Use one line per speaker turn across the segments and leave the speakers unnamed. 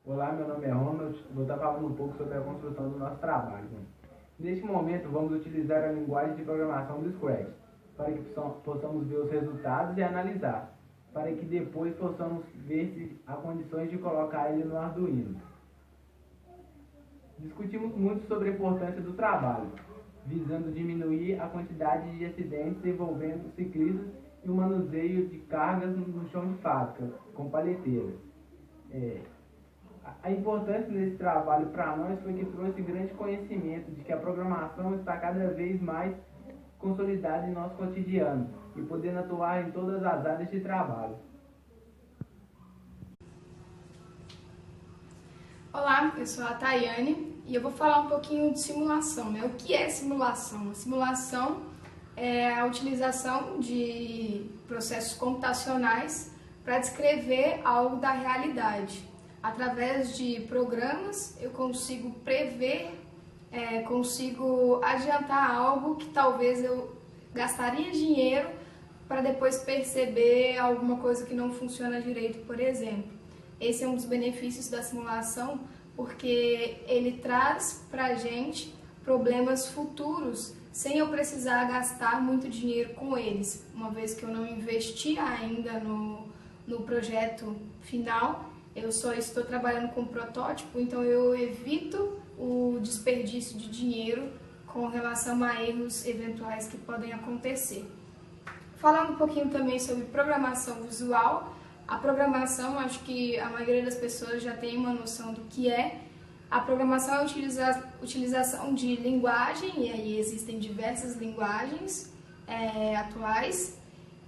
Olá, meu nome é Ronald, vou estar falando um pouco sobre a construção do nosso trabalho. Neste momento, vamos utilizar a linguagem de programação do Scratch, para que possamos ver os resultados e analisar, para que depois possamos ver se há condições de colocar ele no Arduino. Discutimos muito sobre a importância do trabalho, visando diminuir a quantidade de acidentes envolvendo ciclistas e o manuseio de cargas no chão de fábrica, com palheteiras. A importância desse trabalho para nós foi que trouxe grande conhecimento de que a programação está cada vez mais consolidada em nosso cotidiano e podendo atuar em todas as áreas de trabalho.
Olá, eu sou a Tayane e eu vou falar um pouquinho de simulação, né? O que é simulação? A simulação é a utilização de processos computacionais para descrever algo da realidade. Através de programas eu consigo prever, consigo adiantar algo que talvez eu gastaria dinheiro para depois perceber alguma coisa que não funciona direito, por exemplo. Esse é um dos benefícios da simulação, porque ele traz para a gente problemas futuros sem eu precisar gastar muito dinheiro com eles, uma vez que eu não investi ainda no projeto final. Eu só estou trabalhando com protótipo, então eu evito o desperdício de dinheiro com relação a erros eventuais que podem acontecer. Falando um pouquinho também sobre programação visual, a programação, acho que a maioria das pessoas já tem uma noção do que é. A programação é a utilização de linguagem, e aí existem diversas linguagens atuais,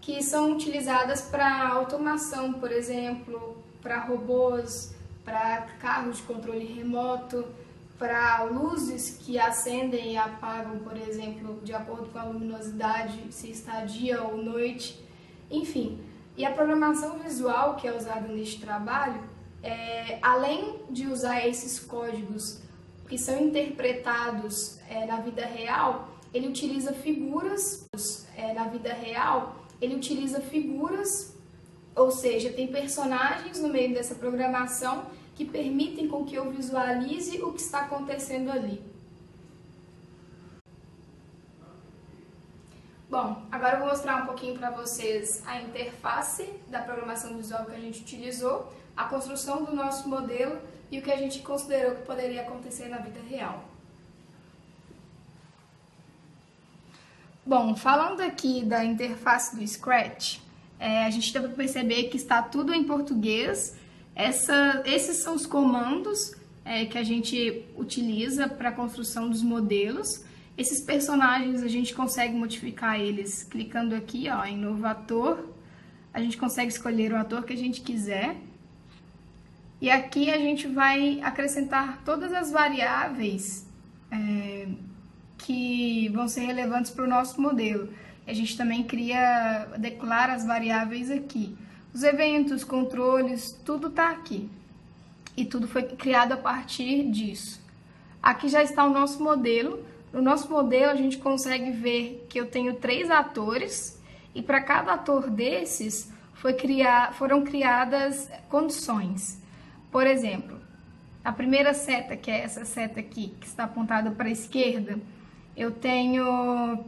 que são utilizadas para automação, por exemplo, para robôs, para carros de controle remoto, para luzes que acendem e apagam, por exemplo, de acordo com a luminosidade, se está dia ou noite, enfim. E a programação visual que é usada neste trabalho, além de usar esses códigos que são interpretados na vida real, ele utiliza figuras, ou seja, tem personagens no meio dessa programação que permitem com que eu visualize o que está acontecendo ali. Bom, agora eu vou mostrar um pouquinho para vocês a interface da programação visual que a gente utilizou, a construção do nosso modelo e o que a gente considerou que poderia acontecer na vida real. Bom, falando aqui da interface do Scratch, a gente deve perceber que está tudo em português. Esses são os comandos que a gente utiliza para a construção dos modelos. Esses personagens a gente consegue modificar eles clicando aqui em novo ator. A gente consegue escolher o ator que a gente quiser. E aqui a gente vai acrescentar todas as variáveis que vão ser relevantes para o nosso modelo. A gente também declara as variáveis aqui. Os eventos, controles, tudo está aqui. E tudo foi criado a partir disso. Aqui já está o nosso modelo. No nosso modelo a gente consegue ver que eu tenho 3 atores e para cada ator desses foram criadas condições. Por exemplo, a primeira seta, que é essa seta aqui, que está apontada para a esquerda, eu tenho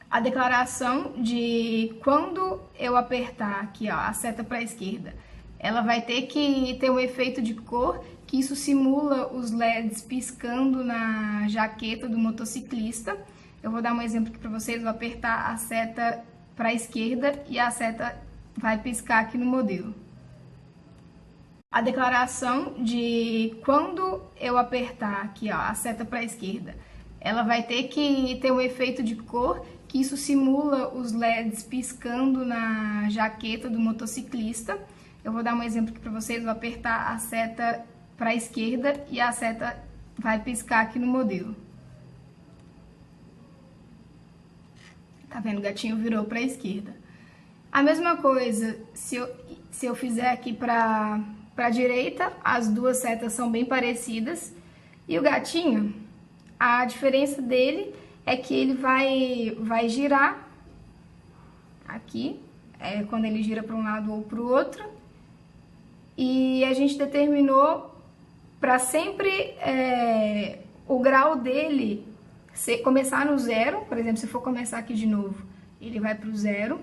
a declaração de quando eu apertar aqui a seta para a esquerda, ela vai ter que ter um efeito de cor, que isso simula os LEDs piscando na jaqueta do motociclista. Eu vou dar um exemplo aqui para vocês, vou apertar a seta para a esquerda e a seta vai piscar aqui no modelo. A declaração de quando eu apertar aqui a seta para a esquerda, ela vai ter que ter um efeito de cor, que isso simula os LEDs piscando na jaqueta do motociclista. Eu vou dar um exemplo aqui para vocês, vou apertar a seta para a esquerda e a seta vai piscar aqui no modelo. Tá vendo? O gatinho virou para a esquerda. A mesma coisa, se eu fizer aqui para a direita, as duas setas são bem parecidas. E o gatinho, a diferença dele é que ele vai girar aqui, quando ele gira para um lado ou para o outro. e a gente determinou para sempre o grau dele começar no 0, por exemplo, se for começar aqui de novo, ele vai para o 0,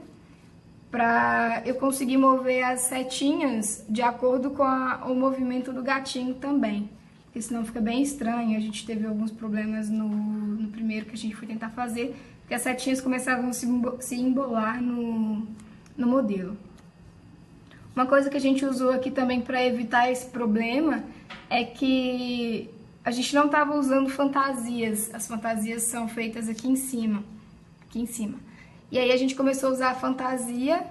para eu conseguir mover as setinhas de acordo com o movimento do gatinho também, porque senão fica bem estranho. A gente teve alguns problemas no primeiro que a gente foi tentar fazer, porque as setinhas começavam a se embolar no modelo. Uma coisa que a gente usou aqui também para evitar esse problema é que a gente não estava usando fantasias. As fantasias são feitas aqui em cima. E aí a gente começou a usar a fantasia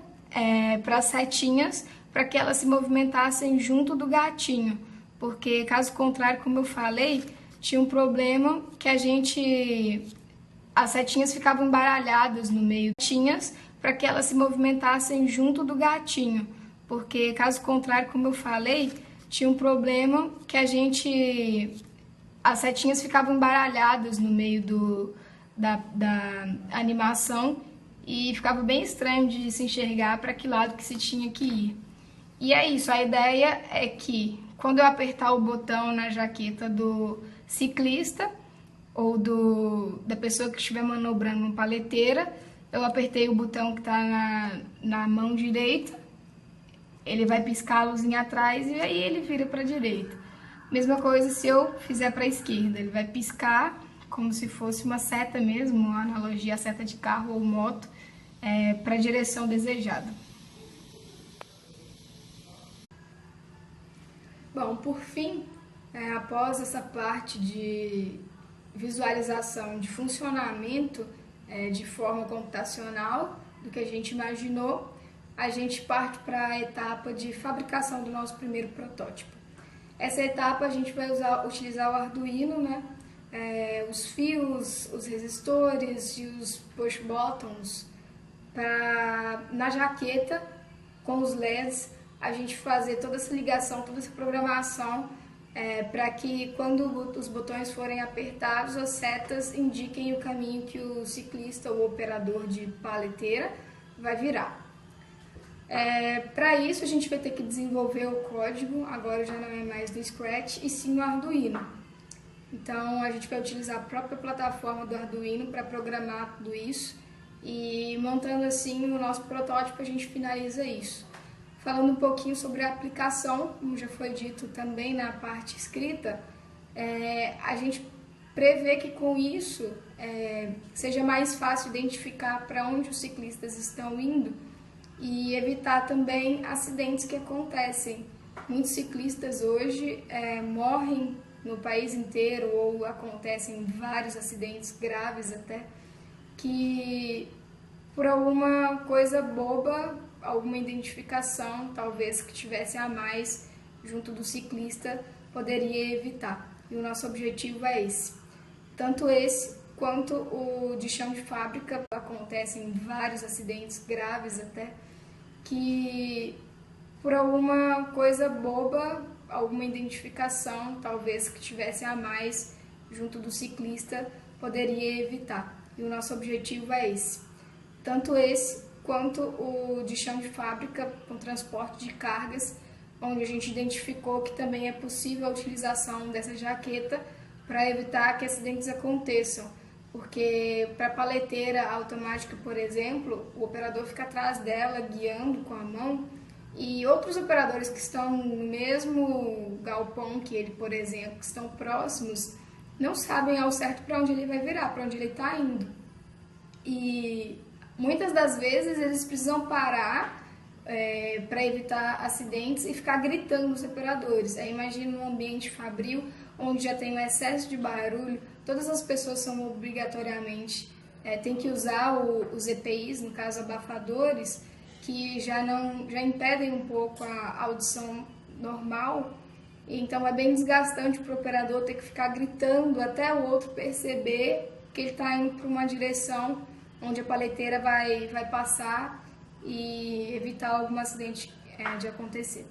para as setinhas, para que elas se movimentassem junto do gatinho. Porque, caso contrário, como eu falei, tinha um problema que as setinhas ficavam embaralhadas no meio. Para que elas se movimentassem junto do gatinho. Porque, caso contrário, como eu falei, tinha um problema que as setinhas ficavam embaralhadas no meio da animação e ficava bem estranho de se enxergar para que lado que se tinha que ir. E é isso, a ideia é que quando eu apertar o botão na jaqueta do ciclista ou da pessoa que estiver manobrando uma paleteira, eu apertei o botão que está na mão direita, ele vai piscar a luzinha atrás e aí ele vira para a direita. Mesma coisa se eu fizer para a esquerda, ele vai piscar como se fosse uma seta mesmo, uma analogia à seta de carro ou moto, para a direção desejada. Bom, por fim, após essa parte de visualização de funcionamento de forma computacional do que a gente imaginou, a gente parte para a etapa de fabricação do nosso primeiro protótipo. Essa etapa a gente vai utilizar o Arduino, né? Os fios, os resistores e os push buttons na jaqueta com os LEDs a gente fazer toda essa ligação, toda essa programação para que quando os botões forem apertados as setas indiquem o caminho que o ciclista ou operador de paleteira vai virar. Para isso a gente vai ter que desenvolver o código, agora já não é mais no Scratch e sim no Arduino. Então a gente vai utilizar a própria plataforma do Arduino para programar tudo isso e montando assim o nosso protótipo a gente finaliza isso. Falando um pouquinho sobre a aplicação, como já foi dito também na parte escrita, a gente prevê que com isso seja mais fácil identificar para onde os ciclistas estão indo e evitar também acidentes que acontecem. Muitos ciclistas hoje morrem no país inteiro ou acontecem vários acidentes graves até, que por alguma coisa boba, alguma identificação talvez que tivesse a mais junto do ciclista poderia evitar. E o nosso objetivo é esse. Tanto esse quanto o de chão de fábrica, acontecem vários acidentes graves até, que por alguma coisa boba, alguma identificação talvez que tivesse a mais junto do ciclista poderia evitar. E o nosso objetivo é esse. Tanto esse quanto o de chão de fábrica com transporte de cargas, onde a gente identificou que também é possível a utilização dessa jaqueta para evitar que acidentes aconteçam. Porque para a paleteira automática, por exemplo, o operador fica atrás dela guiando com a mão e outros operadores que estão no mesmo galpão que ele, por exemplo, que estão próximos, não sabem ao certo para onde ele vai virar, para onde ele está indo. E muitas das vezes eles precisam parar para evitar acidentes e ficar gritando os operadores. Aí imagina um ambiente fabril, onde já tem um excesso de barulho, todas as pessoas são obrigatoriamente, tem que usar os EPIs, no caso abafadores, que já impedem um pouco a audição normal, então é bem desgastante para o operador ter que ficar gritando até o outro perceber que ele está indo para uma direção onde a paleteira vai passar e evitar algum acidente de acontecer.